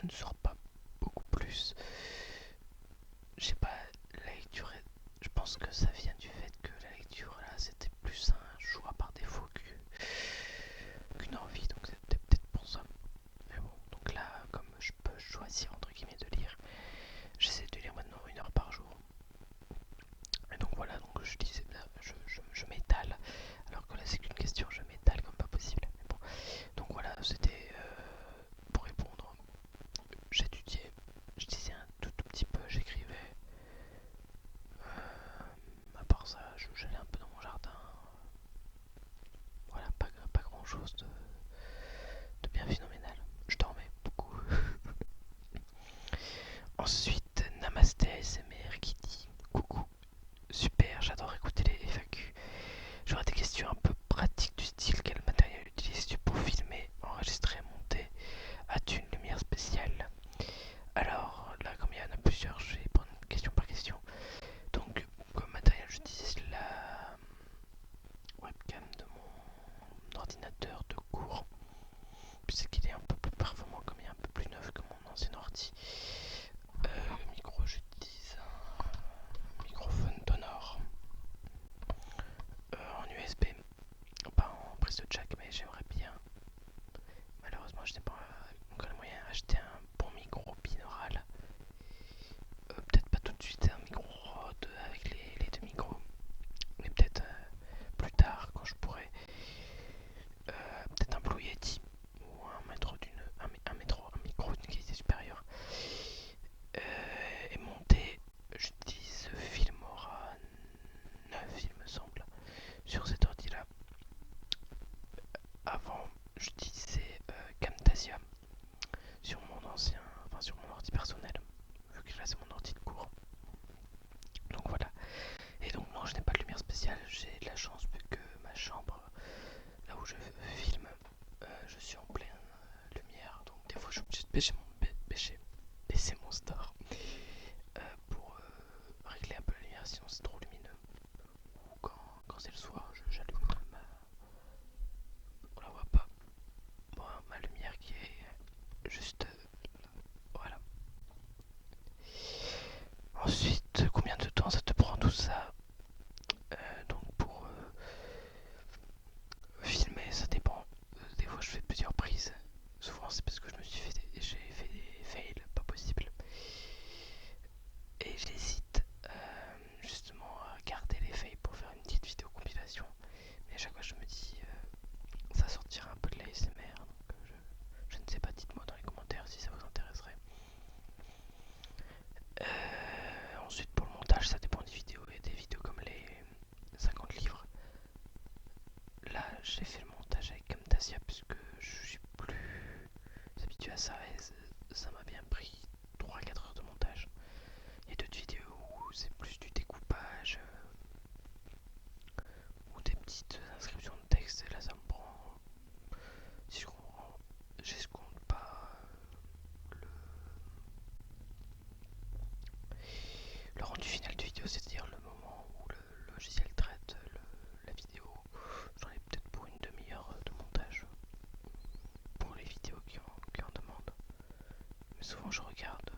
ne sors pas beaucoup plus. Je sais pas, la lecture, je pense que ça vient du fait que la lecture là c'était plus un choix par défaut qu'une envie, donc c'était peut-être pour ça. Mais bon, donc là, comme je peux choisir entre guillemets de lire, j'essaie de lire maintenant 1 heure par jour. Et donc voilà, donc je disais, je m'étale, alors que là c'est qu'une question, je m'étale comme pas possible. Mais bon, donc voilà, c'était pour répondre. J'étudiais, je disais un tout petit peu, j'écrivais. À part ça, j'allais un peu dans mon jardin. Voilà, pas grand chose de bien phénoménal. Je dormais beaucoup. Ensuite, Namasté ASMR qui dit coucou. Super, j'adore écouter les FAQ. J'aurais des questions un peu pratiques du style quel matériel utilises-tu pour filmer, enregistrer, monter? As-tu une lumière spéciale? Alors là, comme il y en a plusieurs, je vais prendre question par question. Donc, comme matériel, j'utilise la webcam de mon ordinateur de cours, puisqu'il est un peu plus performant, comme il est un peu plus neuf que mon ancien ordi. Le micro, j'utilise un microphone Tonor en USB, pas en prise de jack, mais j'aimerais bien. Malheureusement, je n'ai pas encore le moyen d'acheter un bon micro binaural. Peut-être pas tout de suite un micro Rode avec les deux micros, mais peut-être plus tard quand je pourrai. Peut-être un Blue Yeti ou un micro d'une qualité supérieure. Et monter, j'utilise Filmora 9 il me semble sur cet ordi là. Avant j'utilisais Camtasia sur mon ancien, enfin sur mon ordi personnel, vu que là c'est mon ordi de cours. Donc voilà. Et donc non, je n'ai pas de lumière spéciale, j'ai de la chance vu que ma chambre, là où je filme, je suis en pleine lumière. Donc des fois je suis obligé de baisser mon store pour régler un peu la lumière, sinon c'est trop lumineux. Ou quand c'est le soir, j'allume on la voit pas. Bon, ma lumière qui est juste voilà. Ensuite, combien de temps ça te prend tout ça? Donc pour filmer, ça dépend. Des fois, je fais plusieurs prises. Souvent, c'est parce que j'ai fait des fails pas possibles. Et j'hésite justement à garder les fails pour faire une petite vidéo compilation. Mais à chaque fois, je me dis, ça sortira un peu de l'ASMR. Donc, je ne sais pas, dites-moi dans les commentaires si ça vous intéresserait. Ensuite, pour le montage, ça dépend des vidéos. Il y a des vidéos comme les 50 livres. Là, j'ai fait le montage avec Camtasia puisque je suis plus habitué à ça et ça m'a bien pris 3-4 heures de montage. Il y a d'autres vidéos où c'est plus du découpage ou des petites inscriptions de texte et là ça me prend, si je comprends, j'escompte pas le rendu final de vidéo, c'est-à-dire le moment où le logiciel traite la vidéo. J'en ai peut-être pour une demi-heure de montage pour les vidéos qui en demandent. Mais souvent je regarde,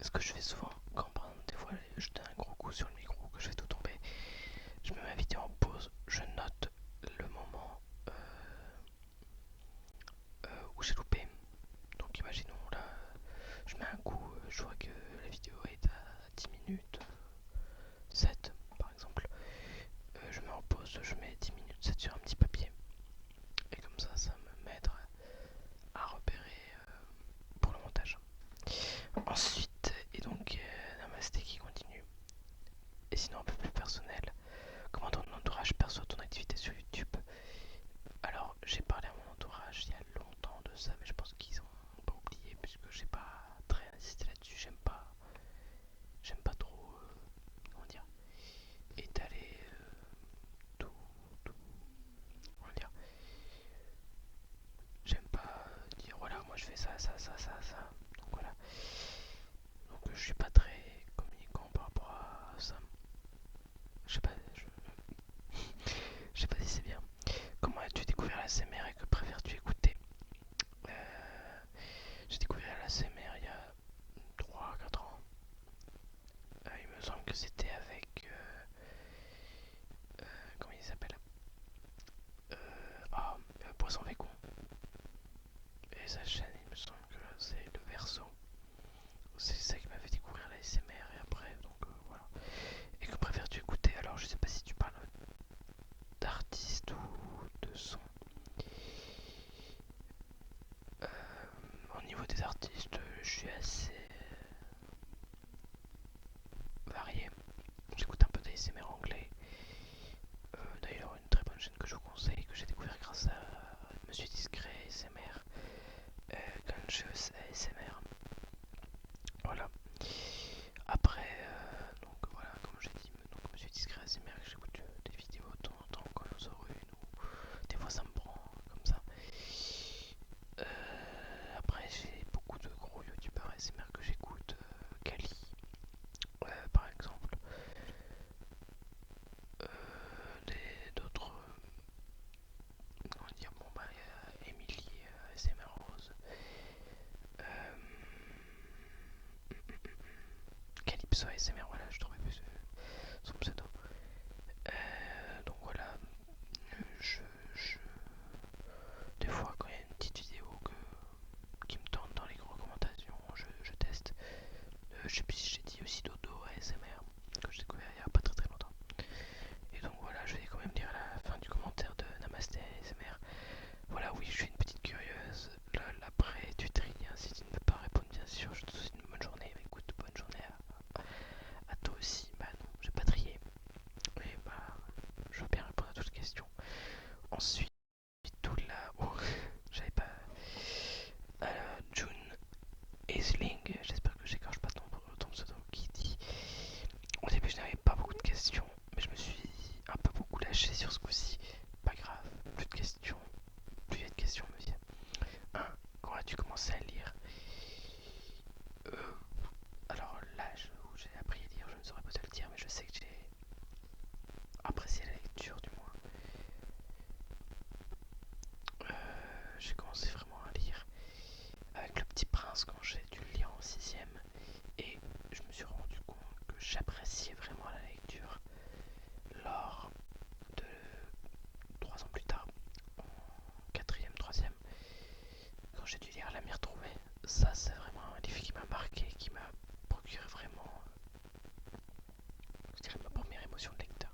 ce que je fais souvent quand par exemple des fois je donne un gros coup sur le micro, que je fais tout tomber, je mets ma vidéo en pause, je note le moment où j'ai loupé. Donc imaginons là, je mets un coup, je vois que la vidéo est à 10 minutes 7 par exemple. Je mets en pause, je mets 10 minutes 7 sur un petit papier. Et comme ça m'aide à repérer pour le montage. Ensuite, et donc Namasté qui continue. Et sinon un peu plus personnel, comment ton entourage perçoit ton activité sur YouTube? Alors j'ai parlé à mon entourage il y a longtemps de ça, mais je pense qu'ils ont pas oublié puisque j'ai pas très insisté là-dessus. J'aime pas trop, comment dire, étaler tout, tout, comment dire. J'aime pas dire voilà moi je fais ça, ça, ça, ça, ça. Donc voilà. Donc je suis pas très communicant par rapport à ça. Je sais pas, je sais pas si c'est bien. Comment as-tu découvert la SMR et que préfères-tu écouter? J'ai découvert la SMR créé sa chaîne, il me semble que c'est le Verso. C'est ça qui m'a fait découvrir la SMR et après, donc voilà. Et que préfères-tu écouter? Alors je sais pas si tu parles d'artistes ou de son. Au niveau des artistes, je suis assez varié. J'écoute un peu d'ASMR anglais. D'ailleurs, une très bonne chaîne que je vous conseille, que j'ai découvert grâce à Monsieur Discret ASMR, Conscious ASMR. Voilà. Après, donc voilà, comme j'ai dit, donc Monsieur Discret ASMR, que j'écoute des vidéos de temps en temps quand j'en sors une, ou des fois ça me prend comme ça. Après, j'ai beaucoup de gros youtubeurs ASMR que j'écoute, Kali, par exemple, d'autres, comment dire, bon bah il y a Emily ASMR Rose, euh, Calypso ASMR, voilà, je trouvais plus son pseudo. Donc voilà, je, je- des fois quand il y a une petite vidéo qui me tente dans les recommandations, je teste. Je sais plus si j'ai dit aussi Dodo ASMR, que j'ai découvert il y a pas très longtemps. Et donc voilà, je vais quand même lire la fin du commentaire de Namasté ASMR. Voilà, oui, je suis une petite curieuse. Lol, après, tu tries, hein, si tu ne peux pas répondre, bien sûr, je te souhaite une bonne journée. Mais écoute, bonne journée à toi aussi. Bah non, j'ai pas trié. Et bah, je veux bien répondre à toutes les questions. Ensuite, tout là, oh, j'avais pas. June Aisling, j'espère que j'écorche pas ton pseudo, qui dit: au début, je n'avais pas beaucoup de questions, mais je me suis un peu beaucoup lâché sur ce coup-ci. Pas grave, plus de questions, plus il y a de questions, me vient. Quand as-tu commencé à lire? Alors, l'âge où j'ai appris à lire, je ne saurais pas te le dire, mais je sais que j'ai apprécié la lecture, du moins. J'ai commencé vraiment à lire avec Le Petit Prince quand j'ai dû le lire en 6ème, et je me suis rendu compte que j'appréciais vraiment la lecture lors de 3 ans plus tard, en 4ème, 3ème, quand j'ai dû lire La M'y retrouver. Ça, c'est vraiment un livre qui m'a marqué, qui m'a procuré vraiment, je dirais, ma première émotion de lecteur.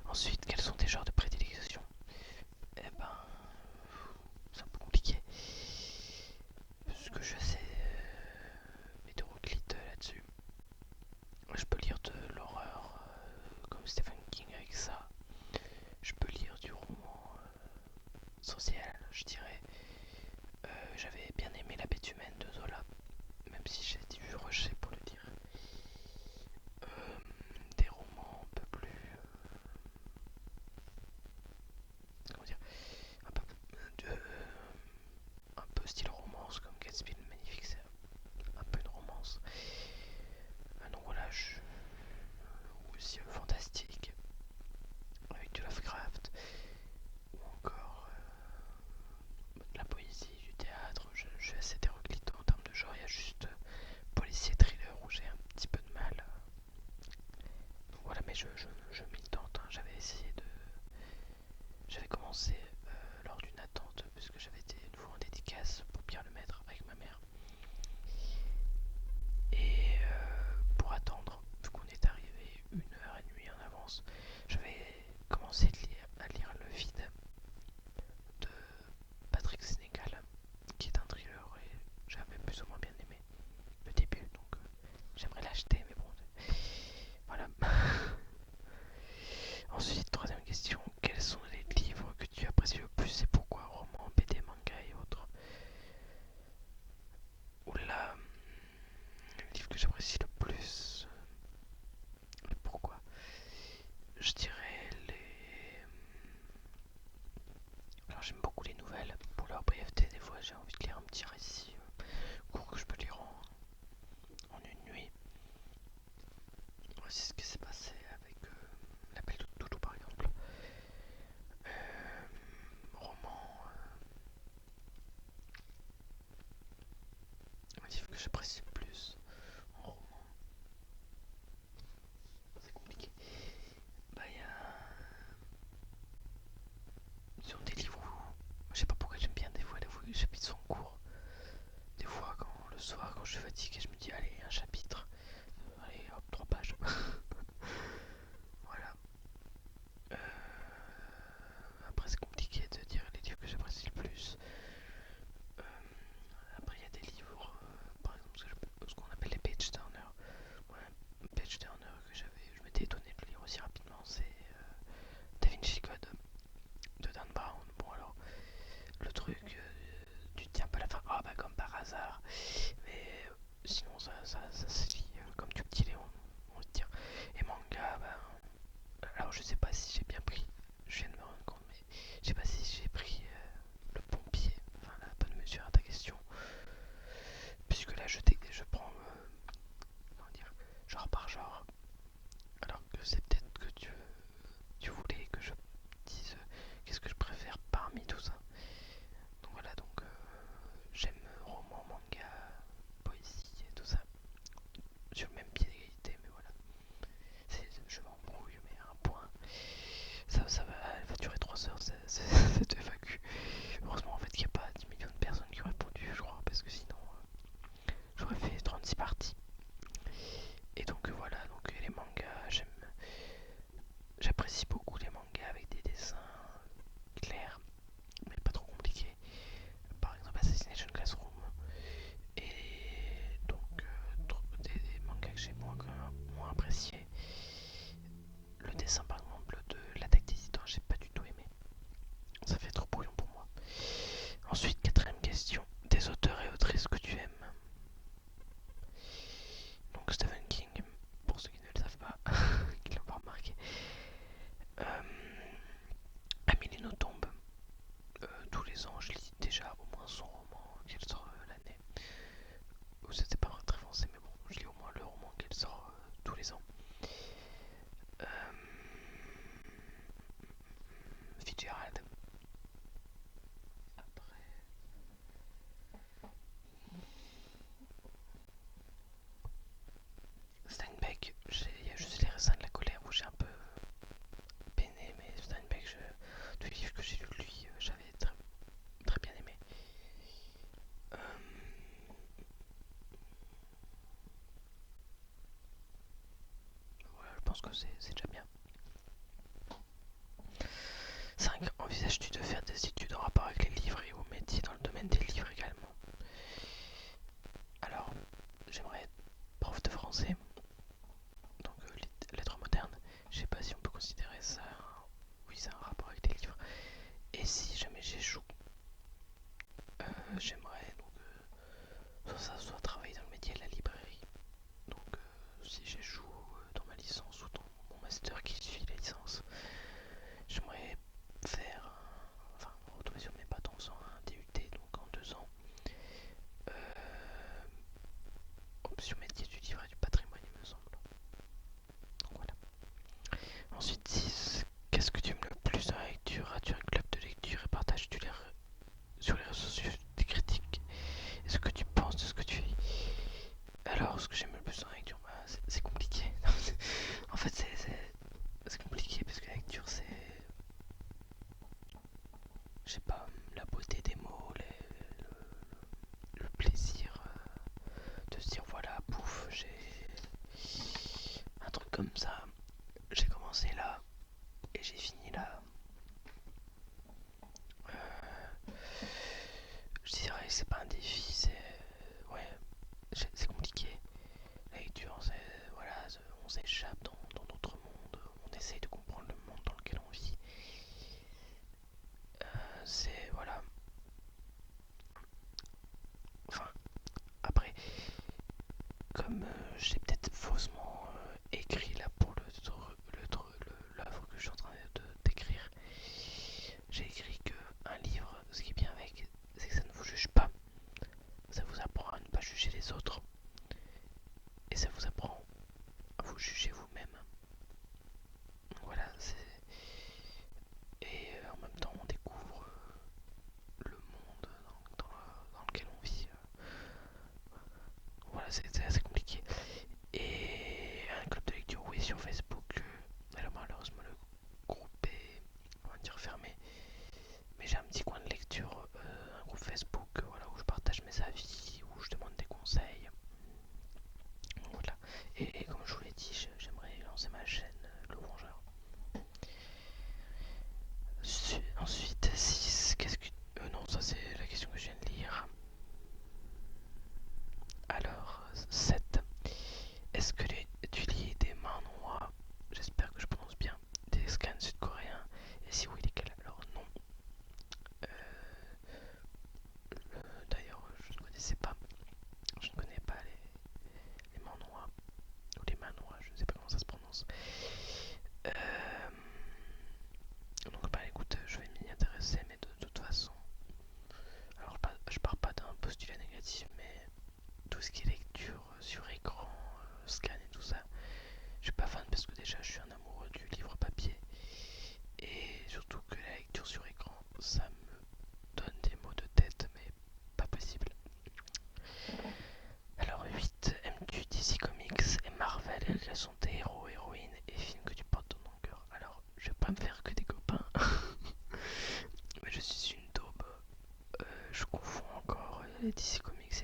Ensuite, quels sont tes genres de prédilection? Eh ben, c'est un peu compliqué, parce que je suis assez hétéroclite là-dessus. Je peux lire de l'horreur, comme Stephen King avec ça. Je peux lire du roman social, je dirais. J'avais bien aimé La Bête humaine de Zola, même si j'ai dû rusher pour le lire. Des romans un peu plus, comment dire, un peu, un peu style romance, comme Gatsby le Magnifique, c'est un peu une romance. Donc voilà, ou aussi fantastique, avec du Lovecraft, ou encore de la poésie, du théâtre. Je suis assez hétéroclite en termes de genre. Il y a juste policier thriller où j'ai un petit peu de mal. Donc voilà, mais je m'y tente, hein. J'avais commencé lors d'une attente, puisque j'avais été une fois en dédicace pour Pierre Lemaître avec ma mère. Et pour attendre, vu qu'on est arrivé 1h30 en avance, j'avais commencé à lire Le Vide de Patrick Sénégal, qui est un thriller, et j'avais plus ou moins bien aimé le début, donc j'aimerais l'acheter, mais bon, voilà. Ensuite, troisième question, quels sont les livres que tu apprécies le plus et pourquoi? Romans, BD, manga et autres. Oula, le livre que j'apprécie le plus, et pourquoi? Je dirais les... Alors j'aime beaucoup les nouvelles, pour leur brièveté, des fois j'ai envie de lire un petit récit court que je peux lire en une nuit. C'est ce qui s'est passé avec L'appel de Toulouse par exemple. Roman, un livre que j'apprécie le plus en roman, c'est compliqué. Bah il y a... Sur des livres où... Je sais pas pourquoi j'aime bien des fois les chapitres sont je suis fatigué, je me dis allez, un chapitre, allez hop, 3 pages. Voilà. Euh, Après c'est compliqué de dire les livres que j'apprécie le plus. Euh, Après il y a des livres, par exemple ce qu'on appelle les page turners. Ouais, un page turner que je m'étais étonné de le lire aussi rapidement, c'est Da Vinci Code de Dan Brown. Bon alors, le truc, tu te tiens pas la fin, ah bah comme par hasard, mais sinon ça se lit comme du petit Léon, on va dire. Et manga, bah, alors je sais pas si j'ai bien pris, je viens de me rendre compte, mais je sais pas si j'ai pris le bon pied, enfin la bonne mesure à ta question, puisque là je prends, comment dire, genre par genre, alors que c'est peut-être que tu voulais que je dise qu'est-ce que je préfère parmi tout ça. Donc voilà, donc j'aime roman, manga, poésie et tout ça, sur le même pied d'égalité, mais voilà. Je m'embrouille, mais à un point. Elle va durer 3 heures cette FAQ. Heureusement en fait qu'il n'y a pas 10 millions de personnes qui ont répondu, je crois, parce que sinon j'aurais fait 36 parties. Et donc voilà, donc les mangas, j'apprécie beaucoup les mangas avec des dessins clairs, mais pas trop compliqués. Par exemple Assassination Classroom. Et donc des mangas que j'ai moins appréciés. Le dessin par exemple de l'attaque des titans, j'ai pas du tout aimé. Ça fait trop brouillon pour moi. Ensuite, quatrième question. Des auteurs et autrices que tu aimes. Donc Stephen King, pour ceux qui ne le savent pas, qui l'ont pas remarqué. Euh, Amélie Nothomb. Tous les ans, je lis déjà au moins son roman qu'elle sort l'année. C'était pas très français, mais bon, je lis au moins le roman qu'elle sort tous les ans. Euh, Fitzgerald. Après, Steinbeck, il y a juste les raisins de la colère où j'ai un peu peiné, mais Steinbeck, tous les livres que j'ai lus de lui, j'avais très bien aimé. Euh, voilà, je pense que c'est déjà bien. 5. Envisages-tu de faire des études en rapport avec les livres et au métier dans le domaine des livres également? Alors, j'aimerais être prof de français, donc lettres modernes. Je sais pas si on peut considérer ça. Oui, c'est un rapport avec les livres. Et si jamais j'échoue, j'aimerais donc soit travailler dans le métier de la librairie. Donc, si j'échoue dans ma licence ou dans mon master qui suit la licence, j'aimerais faire, enfin, retomber sur mes pattes en faisant un DUT, donc en 2 ans. Euh, Option métier du livre et du patrimoine, il me semble. Donc voilà. Ensuite, 6. Qu'est-ce que tu aimes le plus dans la lecture? As-tu un club de lecture et partages-tu sur les réseaux sociaux des critiques? Est-ce que tu penses de ce que tu lis? Alors, ce que j'aime le plus dans la lecture, bah, c'est compliqué. En fait, c'est compliqué parce que la lecture, c'est, je sais pas, la beauté des mots, le plaisir de se dire voilà, pouf, j'ai un truc comme ça. J'ai commencé là et j'ai fini là. Je dirais que c'est pas un défi, ouais, c'est compliqué. La lecture, c'est voilà, on s'échappe dans notre monde, on essaye de comprendre le monde dans lequel on vit. C'est voilà. Enfin, après, comme j'ai peut-être faussement écrit là pour l'œuvre que je suis en train d'écrire, j'ai écrit que un livre, ce qui est bien avec, c'est que ça ne vous juge pas. Ça vous apprend à ne pas juger les autres. Et ça vous apprend à vous juger vous-même. Voilà, et en même temps, on découvre le monde dans lequel on vit. Voilà, c'est assez compliqué. Et un club de lecture, oui, sur Facebook. Alors malheureusement, le groupe est, on va dire, fermé. Mais j'ai un petit coin de lecture, un groupe Facebook, voilà, où je partage mes avis, où je demande des conseils.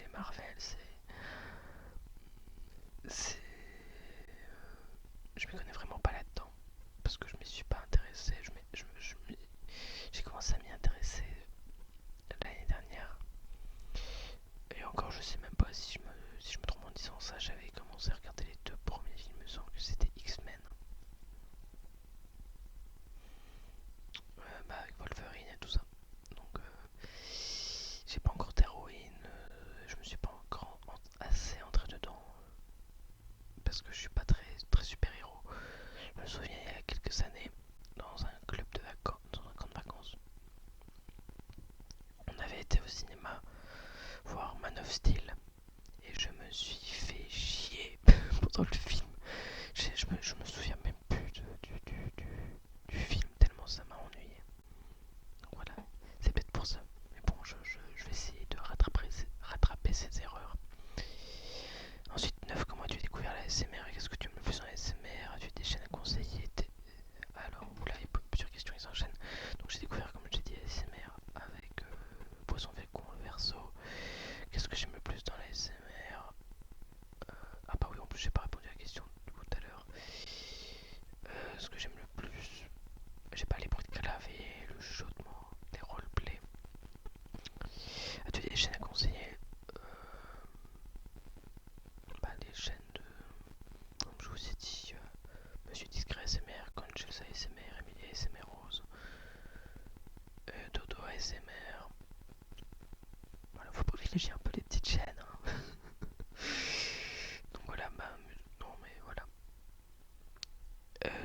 DC, Marvel, c'est, je m'y connais vraiment pas là-dedans parce que je m'y suis pas intéressé. J'ai commencé à m'y intéresser l'année dernière. Et encore, je sais même pas si je me trompe en disant ça. J'avais commencé à regarder les deux premiers films, il me semble que c'était X-Men, avec Wolverine et tout ça. Donc, j'ai pas encore d'héroïne, je me suis pas encore assez entré dedans parce que je suis pas très super héros. Je me souviens il y a quelques années, dans un club de vacances, dans un camp de vacances, on avait été au cinéma voir Man of Steel et je me suis fait chier pendant le film. Je me souviens même plus du film tellement ça m'a ennuyé. Donc voilà, c'est peut-être pour ça. Mais bon, je vais essayer de rattraper ces erreurs. Ensuite, Neuf, comment as-tu découvert la SMR et qu'est-ce que tu aimes le plus en SMR? As-tu des chaînes à conseiller? Alors, oula, il y a plusieurs questions qui s'enchaînent. Donc j'ai découvert, comme j'ai dit, la SMR avec Poisson Fécond, le verso. Qu'est-ce que j'aime le plus dans la SMR? Ah bah oui, en plus j'ai pas répondu à la question tout à l'heure. Ce que j'aime le plus, j'ai pas les bruits de clavier, le chuchotement, les roleplays. As-tu des chaînes à conseiller? Les chaînes de, comme je vous ai dit, Monsieur Discret ASMR, Conchels ASMR, Emilia ASMR Rose, Dodo ASMR. Voilà, faut privilégier un peu les petites chaînes. Hein. Donc voilà, non mais voilà.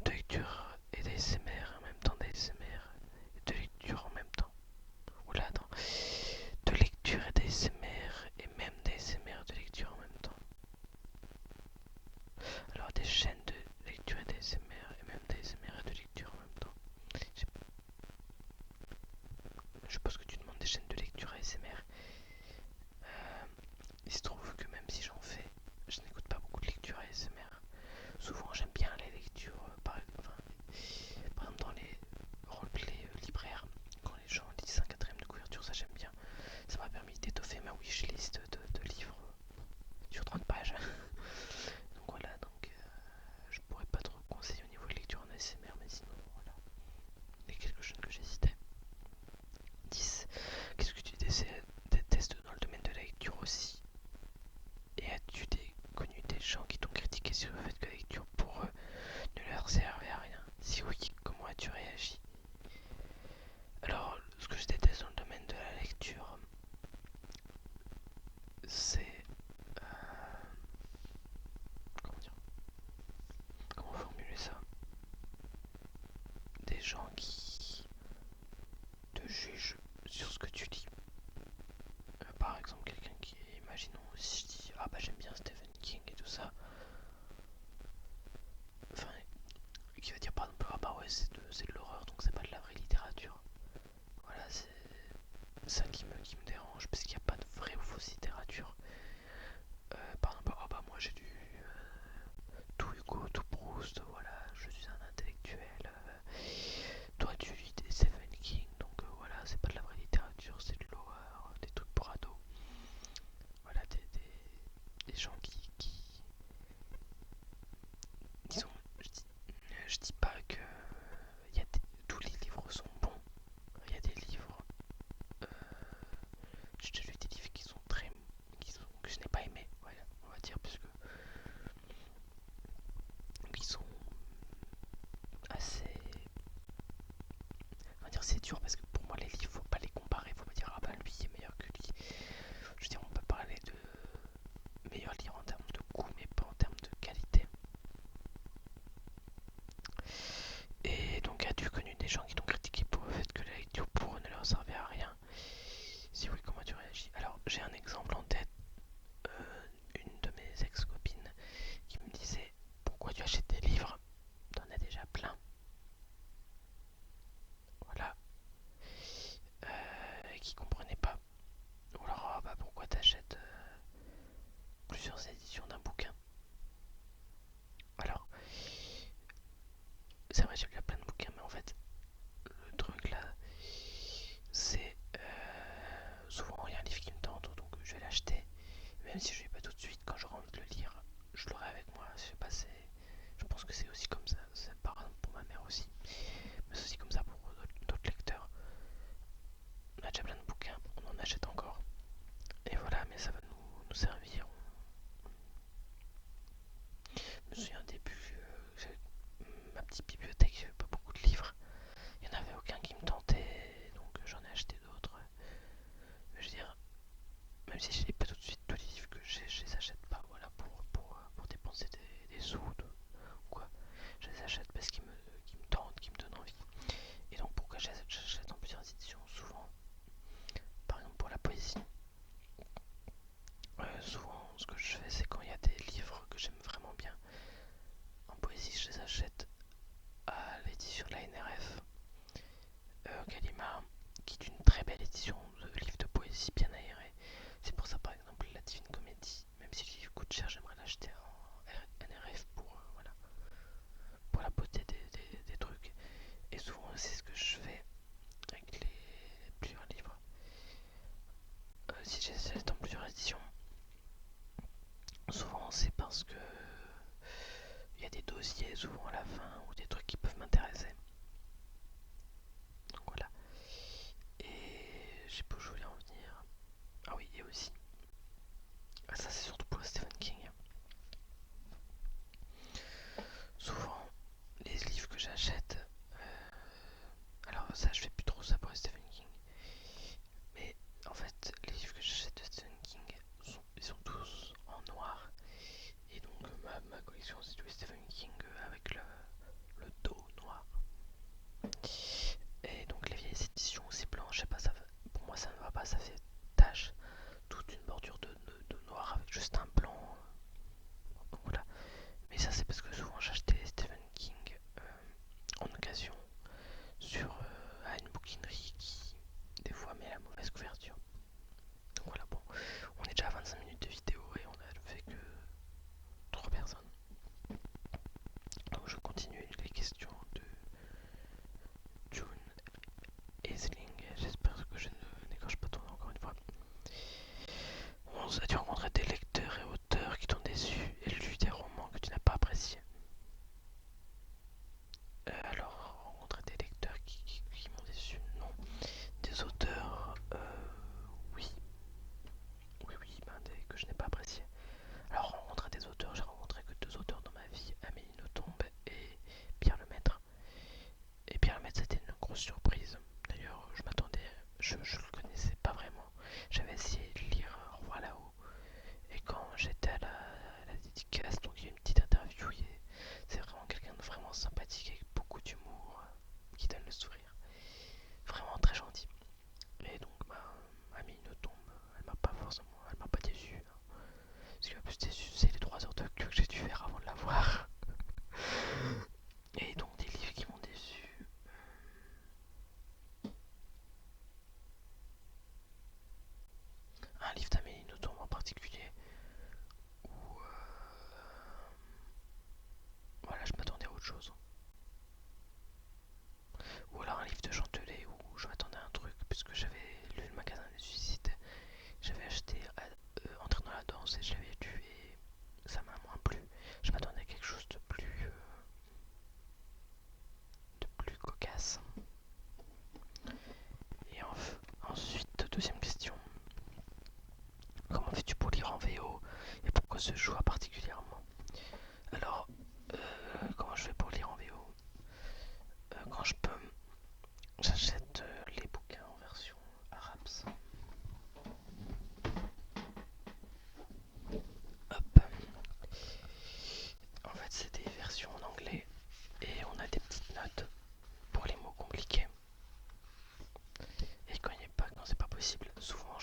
De lecture et d'ASMR en même temps d'ASMR et de lecture en même temps. Oula, attends. De lecture et d'ASMR et même d'ASMR de lecture en même temps. Alors des chaînes de lecture et d'ASMR et même d'ASMR et de lecture en même temps. Je suppose que tu demandes des chaînes de lecture ASMR. Il se trouve que même si j'en fais, je n'écoute pas beaucoup de lecture ASMR. Souvent j'aime bien les lectures, par exemple dans les roleplays libraires, quand les gens lisent un quatrième de couverture, ça j'aime bien. Ça m'a permis d'étoffer ma wishlist de livres sur 30 pages. Donc voilà, je pourrais pas trop conseiller au niveau de lecture en ASMR, mais sinon voilà, les quelques chaînes que j'ai citées. 10. Qu'est-ce que tu détestes dans le domaine de la lecture aussi? Et as-tu connu des gens qui t'ont critiqué sur le fait que la lecture pour eux ne leur servait à rien? Si oui, comment as-tu réagi? Alors, ce que je déteste dans le domaine de la lecture, c'est... comment dire? Comment formuler ça? Des gens qui te jugent sur ce que tu lis. Par exemple, quelqu'un qui, imaginons, si je dis ah bah j'aime bien Stephen King et tout ça, enfin, qui va dire par exemple ah bah ouais c'est de l'horreur donc c'est pas de la vraie littérature. Voilà, c'est ça qui me dérange parce qu'il n'y a pas de vraie ou fausse littérature. Par exemple, ah bah moi j'ai lu tout Hugo, tout Proust, voilà, je suis un intellectuel. Toi tu lis des Stephen King, donc voilà, c'est pas de la vraie littérature, c'est de l'horreur, des trucs pour ados. Voilà, des gens qui disons, je dis pas que tous les livres sont bons. Il y a des livres, j'ai déjà lu des livres que je n'ai pas aimés, voilà, on va dire, parce que qui sont assez, on va dire c'est dur parce que pour moi les livres faut pas les comparer, faut pas dire ah bah lui est meilleur que lui. Je veux dire on peut parler de meilleur livre en termes de coût mais pas en termes de qualité. Et donc as-tu connu des gens qui t'ont critiqué pour le fait que la lecture pour eux ne leur servait à rien? Si oui, comment tu réagis? Alors j'ai un exemple en tête, une de mes ex-copines qui me disait pourquoi tu achètes des livres? T'en as déjà plein. Voilà. même si je ne l'ai pas tout de suite, quand j'aurai envie de le lire, je l'aurai avec moi. Je sais pas, je pense que c'est aussi comme ça. C'est par exemple pour ma mère aussi, mais c'est aussi comme ça pour d'autres lecteurs. On a déjà plein de bouquins, on en achète encore. Et voilà, mais ça va nous servir. Je me souviens au début, j'avais ma petite bibliothèque, j'avais pas beaucoup de livres. Il n'y en avait aucun qui me tentait, donc j'en ai acheté d'autres. Je veux dire, même si je n'ai pas tout de suite tous les livres que j'ai, je les achète pas voilà, pour dépenser des sous ou quoi. Je les achète parce qu'ils me tentent, qu'ils me donnent envie. Et donc pourquoi j'achète en plusieurs éditions souvent. Par exemple pour la poésie. Souvent ce que je fais c'est quand il y a des livres que j'aime vraiment bien. En poésie je les achète à l'édition de la NRF. Gallimard, qui est une très belle édition de livres de poésie bien aérés. C'est pour ça par exemple la Divine Comédie, même si le livre coûte cher, j'aimerais l'acheter en NRF voilà, pour la beauté des trucs. Et souvent c'est ce que je fais avec les plusieurs livres. Si j'essaie dans plusieurs éditions, souvent c'est parce que il y a des dossiers souvent à la fin ou des trucs qui peuvent m'intéresser. Donc voilà. Et je sais pas où je voulais en venir. Ah oui, et aussi. Ça c'est surtout pour Stephen King. Souvent, les livres que j'achète, alors ça je fais plus trop ça pour Stephen King, mais en fait les livres que j'achète de Stephen King, ils sont tous en noir, et donc ma collection c'est du Stephen King avec le dos noir. Et donc les vieilles éditions c'est blanc, je sais pas, pour moi ça ne va pas, ça fait tache, toute une bordure de noir avec juste un blanc. Donc voilà. Mais ça c'est parce que souvent j'achetais Stephen King en occasion à une bouquinerie qui des fois met la mauvaise couverture. Donc voilà, bon, on est déjà à 25 minutes de vidéo et on a fait que 3 personnes. Donc je continue les questions de June Aisling. J'espère que je ne n'écorche pas ton nom encore une fois. 11. As-tu rencontré des lecteurs et auteurs qui t'ont déçu et lu des romans que tu n'as pas appréciés? Alors, rencontrer des lecteurs qui m'ont déçu, non. Des auteurs, oui. Oui, ben, que je n'ai pas apprécié. Alors, rencontrer des auteurs, j'ai rencontré que 2 auteurs dans ma vie, Amélie Nothomb et Pierre Lemaitre. Et Pierre Lemaitre, c'était une grosse surprise. D'ailleurs, je le connaissais pas vraiment. J'avais essayé de lire Au revoir là-haut. Et quand j'étais à la dédicace, donc il y a une petite interview, c'est vraiment quelqu'un de vraiment sympathique avec beaucoup d'humour, qui donne le sourire. Vraiment très gentil. Et donc, Amélie Nothomb, elle m'a pas déçu. Ce qui m'a plus déçu, c'est les 3 heures de queue que j'ai dû faire avant de la voir. Et donc des livres qui m'ont déçu. Un livre d'Amélie Nothomb en particulier où voilà, je m'attendais à autre chose. Ou alors un livre de Chantelet où je m'attendais à un truc puisque j'avais lu Le Magasin des Suicides. J'avais acheté Entrer dans la danse et je l'avais lu et ça m'a moins plu. Je m'attendais à quelque chose de plus cocasse. Et ensuite, deuxième question. Comment fais-tu pour lire en VO et pourquoi ce choix particulièrement? Alors, comment je fais pour lire en VO? Quand je peux, j'achète les bouquins en version arabe. Hop. En fait, c'est des versions en anglais et on a des petites notes pour les mots compliqués. Et quand c'est pas possible, souvent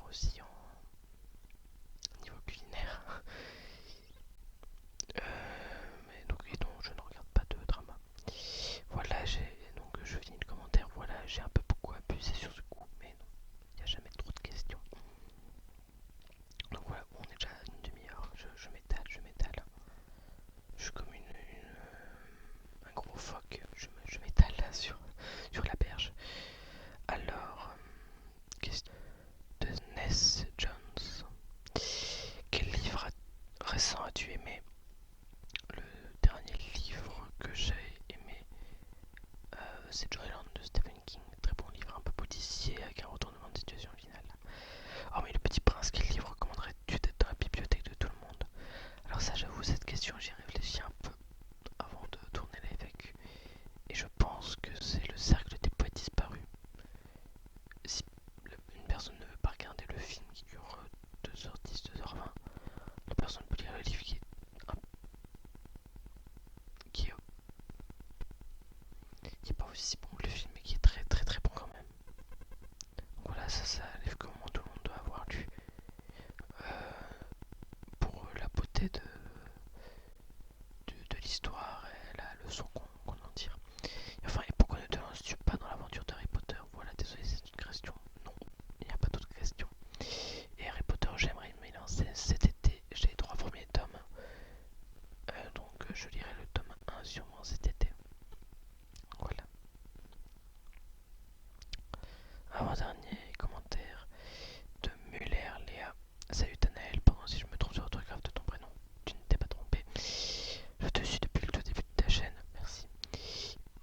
aussi en niveau culinaire. Mais donc, et donc je ne regarde pas de drama. Voilà, donc je finis le commentaire. Voilà, j'ai un peu beaucoup abusé sur ce coup, mais non, il n'y a jamais trop de questions. Donc voilà, on est déjà à une demi-heure. Je m'étale, je m'étale. Je suis comme un gros phoque. Je m'étale là sur la berge. Alors, question de Ness Jones. Quel livre récent as-tu aimé? Le dernier livre que j'ai aimé, c'est Joyland de Stephen King. Très bon livre, un peu policier avec un retournement de situation finale. Oh mais Le Petit Prince, quel livre recommanderais-tu d'être dans la bibliothèque de tout le monde? Alors ça, j'avoue, cette question, j'y réfléchis un peu avant de tourner la FAQ. Et je pense que c'est Le Cercle des Poètes Disparus. Si une personne ne veut pas regarder le film qui dure 2h10, 2h20, la personne peut lire le livre qui est, qui est pas aussi bon que le film, mais qui est très très très bon quand même. Donc voilà, ça lève comment tout le monde doit avoir lu. Pour la beauté de l'histoire et la leçon qu'on en tire. Enfin, et pourquoi ne te lances-tu pas dans l'aventure d'Harry Potter? Voilà, désolé, c'est une question. Non, il n'y a pas d'autre question. Et Harry Potter, j'aimerais m'y lancer cet été. J'ai les 3 premiers tomes. Donc je lirai le tome 1 sûrement cet été. Voilà. Avant-dernier commentaire de Muller Léa. Salut Tanaël, pardon si je me trompe sur l'orthographe de ton prénom. Tu ne t'es pas trompé. Je te suis depuis le tout début de ta chaîne. Merci.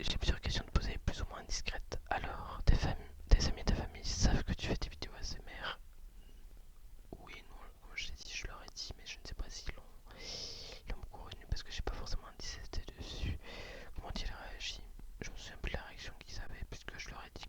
J'ai plusieurs questions à te poser, plus ou moins indiscrètes. Alors, tes amis et ta famille savent que tu fais des vidéos ASMR? Oui, non, comme je l'ai dit, je leur ai dit, mais je ne sais pas s'ils l'ont beaucoup retenu parce que j'ai pas forcément insisté dessus. Comment ils réagi? Je me souviens plus de la réaction qu'ils avaient puisque je leur ai dit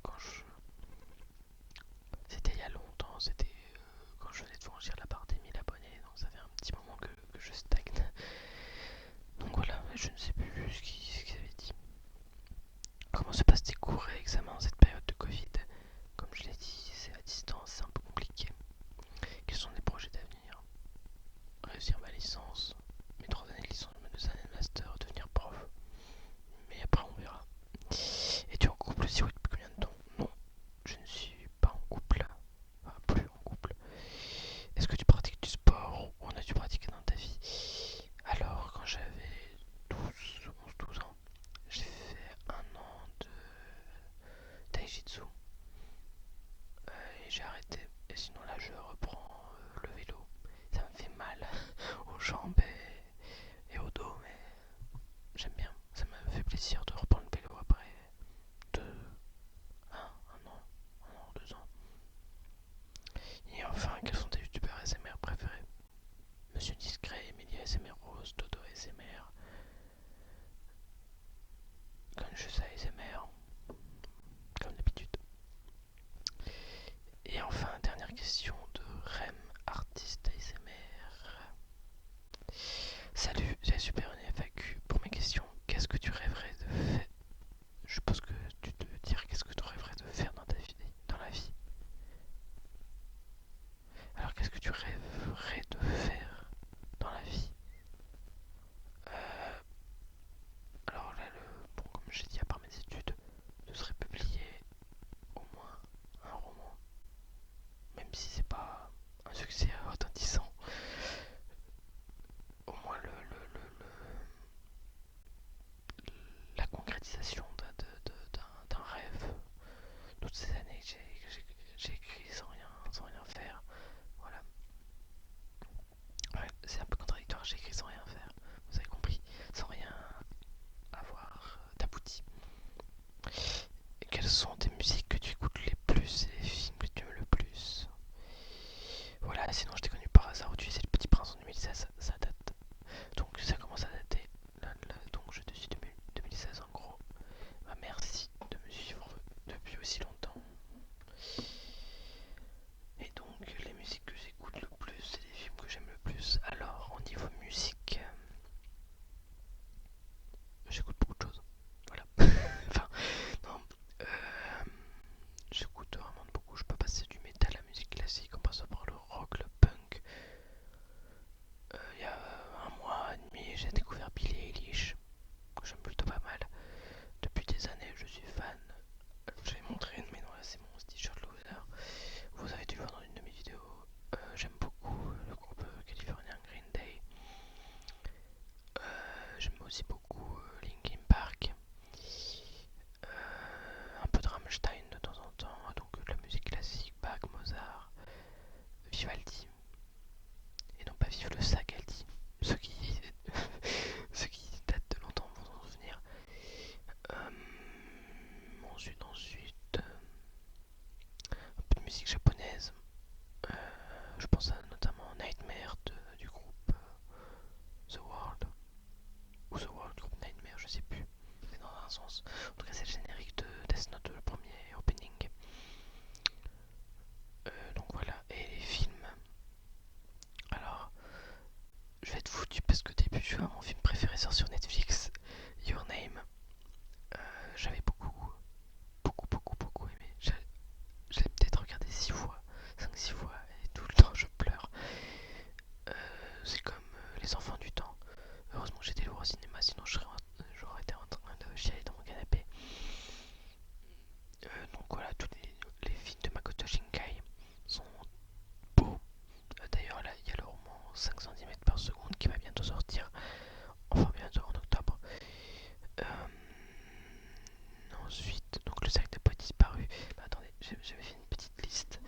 j'avais fait une petite liste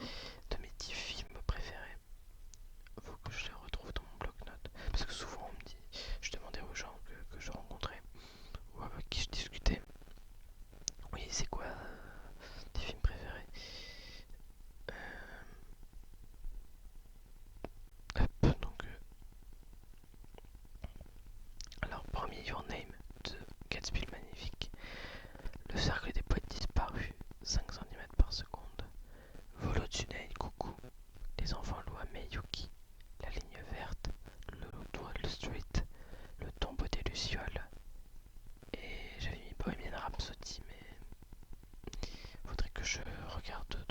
de mes 10 films préférés. Faut que je les retrouve dans mon bloc-notes. Parce que souvent on me dit, je demandais aux gens que je rencontrais ou avec qui je discutais. Oui, c'est quoi tes films préférés? Donc, alors, premier Your Name de Gatsby le Magnifique, Le Cercle des Poètes Disparus, 5 cm par seconde, Volo Tsunaï Coucou, Les Enfants Loup Meyuki, La Ligne Verte, Le Loup de Wall Street, Le Tombeau des Lucioles, et j'avais mis Bohemian Rhapsody, mais faudrait que je regarde